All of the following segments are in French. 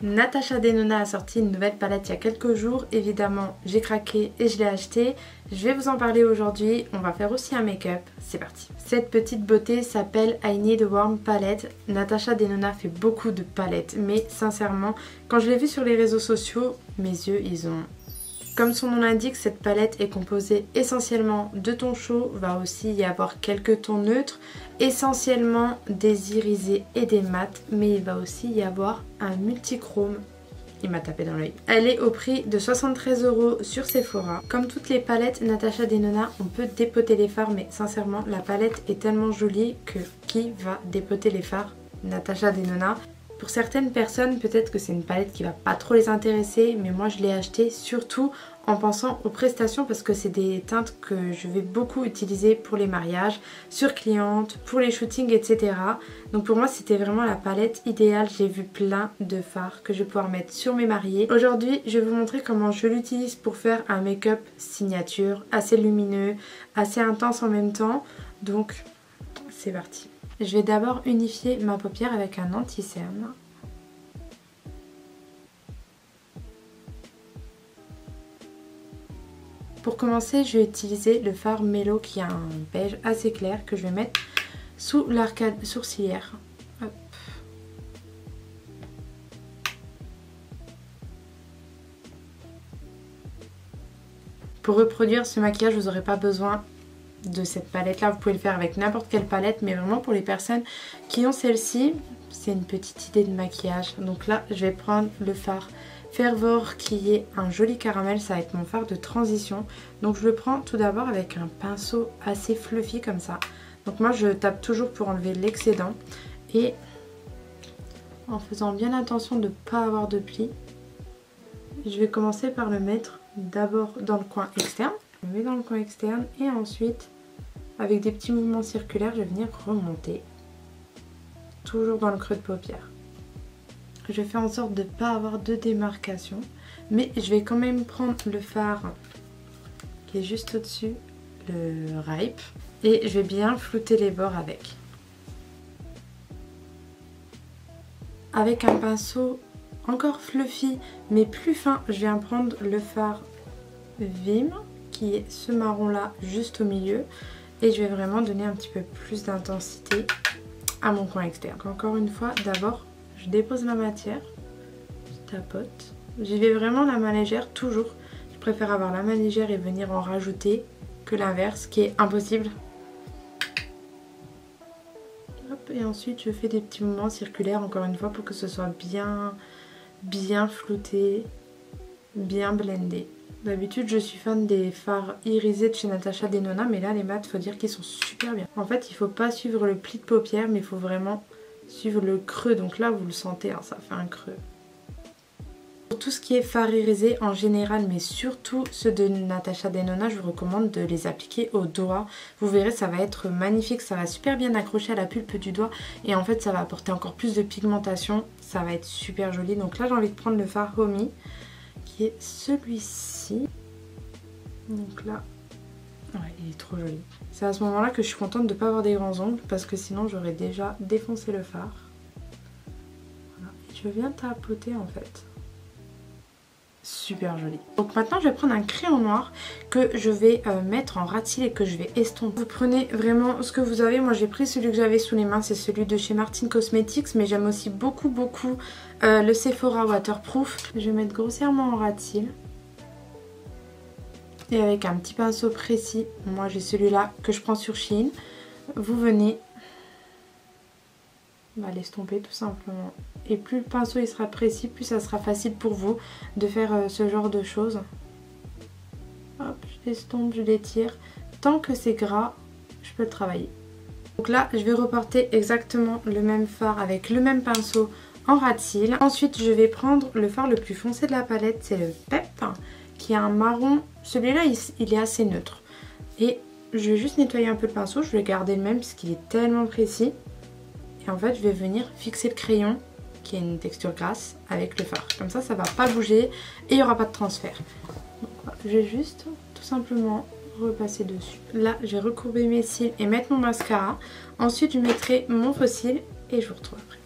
Natasha Denona a sorti une nouvelle palette il y a quelques jours. Évidemment, j'ai craqué et je l'ai achetée. Je vais vous en parler aujourd'hui. On va faire aussi un make-up. C'est parti. Cette petite beauté s'appelle I Need a Warm Palette. Natasha Denona fait beaucoup de palettes. Mais sincèrement, quand je l'ai vue sur les réseaux sociaux, mes yeux, ils ont... Comme son nom l'indique, cette palette est composée essentiellement de tons chauds, va aussi y avoir quelques tons neutres, essentiellement des irisés et des mats, mais il va aussi y avoir un multichrome. Il m'a tapé dans l'œil. Elle est au prix de 73 € sur Sephora. Comme toutes les palettes Natasha Denona, on peut dépoter les fards, mais sincèrement, la palette est tellement jolie que qui va dépoter les fards? Natasha Denona. Pour certaines personnes, peut-être que c'est une palette qui va pas trop les intéresser, mais moi je l'ai achetée surtout en pensant aux prestations parce que c'est des teintes que je vais beaucoup utiliser pour les mariages, sur clientes, pour les shootings, etc. Donc pour moi c'était vraiment la palette idéale. J'ai vu plein de fards que je vais pouvoir mettre sur mes mariés. Aujourd'hui je vais vous montrer comment je l'utilise pour faire un make-up signature, assez lumineux, assez intense en même temps. Donc c'est parti. Je vais d'abord unifier ma paupière avec un anti-cerne. Pour commencer, je vais utiliser le fard Mellow qui a un beige assez clair que je vais mettre sous l'arcade sourcilière. Hop. Pour reproduire ce maquillage, vous n'aurez pas besoin de cette palette là, vous pouvez le faire avec n'importe quelle palette, mais vraiment pour les personnes qui ont celle-ci, c'est une petite idée de maquillage. Donc là je vais prendre le fard Fervor qui est un joli caramel, ça va être mon fard de transition. Donc je le prends tout d'abord avec un pinceau assez fluffy comme ça. Donc moi je tape toujours pour enlever l'excédent et en faisant bien attention de ne pas avoir de plis. Je vais commencer par le mettre d'abord dans le coin externe. Je le mets dans le coin externe et ensuite avec des petits mouvements circulaires, je vais venir remonter. Toujours dans le creux de paupière. Je fais en sorte de ne pas avoir de démarcation. Mais je vais quand même prendre le fard qui est juste au-dessus, le Ripe. Et je vais bien flouter les bords avec. Avec un pinceau encore fluffy mais plus fin, je viens prendre le fard Vim qui est ce marron là juste au milieu. Et je vais vraiment donner un petit peu plus d'intensité à mon coin externe. Donc encore une fois, d'abord, je dépose ma matière, je tapote. J'y vais vraiment la main légère, toujours. Je préfère avoir la main légère et venir en rajouter que l'inverse, qui est impossible. Hop, et ensuite, je fais des petits mouvements circulaires, encore une fois, pour que ce soit bien flouté, bien blendé. D'habitude je suis fan des fards irisés de chez Natasha Denona, mais là les mats, faut dire qu'ils sont super bien. En fait il faut pas suivre le pli de paupière, mais il faut vraiment suivre le creux. Donc là vous le sentez, hein, ça fait un creux. Pour tout ce qui est fard irisé en général, mais surtout ceux de Natasha Denona, je vous recommande de les appliquer au doigt. Vous verrez, ça va être magnifique, ça va super bien accrocher à la pulpe du doigt et en fait ça va apporter encore plus de pigmentation. Ça va être super joli. Donc là j'ai envie de prendre le fard Homey qui est celui-ci. Donc là, ouais, il est trop joli. C'est à ce moment-là que je suis contente de ne pas avoir des grands ongles parce que sinon j'aurais déjà défoncé le fard. Voilà. Et je viens tapoter en fait. Super joli. Donc maintenant je vais prendre un crayon noir que je vais mettre en ras de cils et que je vais estomper. Vous prenez vraiment ce que vous avez. Moi j'ai pris celui que j'avais sous les mains, c'est celui de chez Martin Cosmetics, mais j'aime aussi beaucoup le Sephora Waterproof. Je vais mettre grossièrement en ras de cils. Et avec un petit pinceau précis, moi j'ai celui-là que je prends sur Shein. Vous venez l'estomper tout simplement. Et plus le pinceau il sera précis, plus ça sera facile pour vous de faire ce genre de choses. Hop, je l'estompe, je l'étire. Tant que c'est gras, je peux le travailler. Donc là, je vais reporter exactement le même fard avec le même pinceau en ras de cils. Ensuite, je vais prendre le fard le plus foncé de la palette, c'est le Pep, qui a un marron. Celui-là, il est assez neutre. Et je vais juste nettoyer un peu le pinceau, je vais garder le même parce qu'il est tellement précis. Et en fait, je vais venir fixer le crayon, qui a une texture grasse, avec le fard. Comme ça, ça va pas bouger et il n'y aura pas de transfert. Donc, voilà, je vais juste tout simplement repasser dessus. Là, je vais recourber mes cils et mettre mon mascara. Ensuite, je mettrai mon faux cil et je vous retrouve après.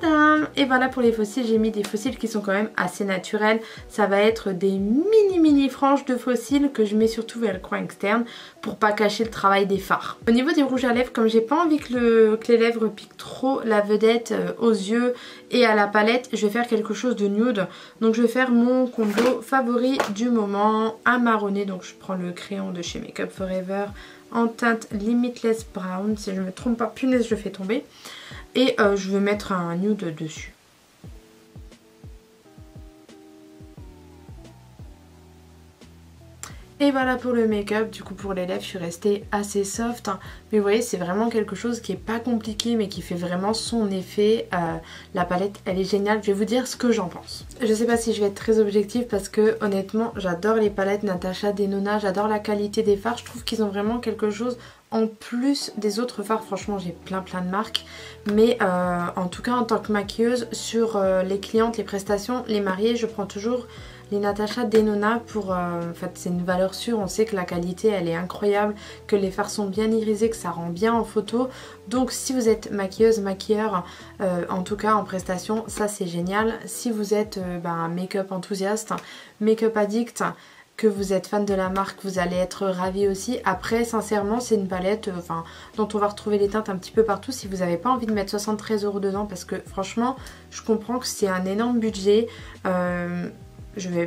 Tadam! Et voilà pour les fossiles, j'ai mis des fossiles qui sont quand même assez naturels. Ça va être des mini franges de fossiles que je mets surtout vers le coin externe pour pas cacher le travail des fards. Au niveau des rouges à lèvres, comme j'ai pas envie que les lèvres piquent trop la vedette aux yeux et à la palette, je vais faire quelque chose de nude. Donc je vais faire mon combo favori du moment, un marronné. Donc je prends le crayon de chez Make Up Forever en teinte Limitless Brown, si je me trompe pas, punaise je fais tomber. Et je vais mettre un nude dessus. Et voilà pour le make-up. Du coup pour les lèvres je suis restée assez soft, hein. Mais vous voyez c'est vraiment quelque chose qui est pas compliqué mais qui fait vraiment son effet. La palette elle est géniale, je vais vous dire ce que j'en pense. Je sais pas si je vais être très objective parce que honnêtement j'adore les palettes Natasha Denona, j'adore la qualité des fards, je trouve qu'ils ont vraiment quelque chose en plus des autres fards. Franchement j'ai plein de marques, mais en tout cas en tant que maquilleuse sur les clientes, les prestations, les mariés, je prends toujours les Natasha Denona pour... en fait c'est une valeur sûre, on sait que la qualité elle est incroyable, que les fards sont bien irisés, que ça rend bien en photo. Donc si vous êtes maquilleuse, maquilleur, en tout cas en prestation, ça c'est génial. Si vous êtes un make-up enthousiaste, make-up addict, que vous êtes fan de la marque, vous allez être ravis aussi. Après sincèrement c'est une palette dont on va retrouver les teintes un petit peu partout si vous n'avez pas envie de mettre 73 € dedans, parce que franchement je comprends que c'est un énorme budget.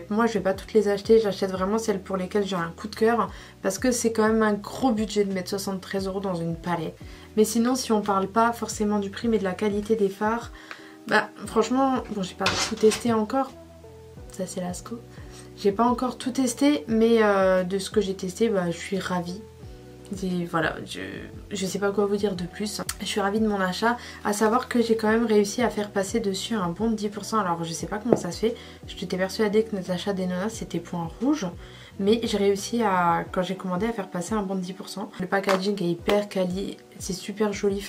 Moi je vais pas toutes les acheter, j'achète vraiment celles pour lesquelles j'ai un coup de cœur parce que c'est quand même un gros budget de mettre 73 € dans une palette. Mais sinon si on parle pas forcément du prix mais de la qualité des fards, franchement, bon j'ai pas tout testé encore, ça c'est Lasco. J'ai pas encore tout testé mais de ce que j'ai testé je suis ravie. Et voilà, je sais pas quoi vous dire de plus. Je suis ravie de mon achat, à savoir que j'ai quand même réussi à faire passer dessus un bon de 10%. Alors je sais pas comment ça se fait, j'étais persuadée que Natasha Denona c'était point rouge, mais j'ai réussi à, quand j'ai commandé, à faire passer un bon de 10%. Le packaging est hyper quali, c'est super joli,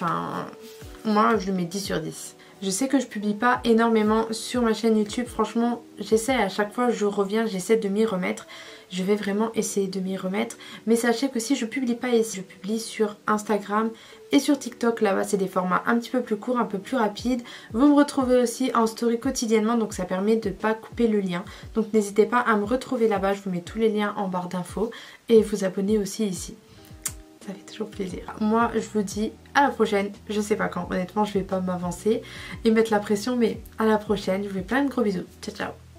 moi je lui mets 10 sur 10. Je sais que je publie pas énormément sur ma chaîne YouTube, franchement j'essaie à chaque fois, je reviens, j'essaie de m'y remettre. Je vais vraiment essayer de m'y remettre. Mais sachez que si je publie pas ici, je publie sur Instagram et sur TikTok. Là-bas c'est des formats un petit peu plus courts, un peu plus rapides. Vous me retrouvez aussi en story quotidiennement, donc ça permet de ne pas couper le lien. Donc n'hésitez pas à me retrouver là-bas, je vous mets tous les liens en barre d'infos. Et vous abonner aussi ici. Ça fait toujours plaisir. Moi je vous dis à la prochaine, je sais pas quand, honnêtement je vais pas m'avancer et mettre la pression, mais à la prochaine, je vous fais plein de gros bisous. Ciao ciao.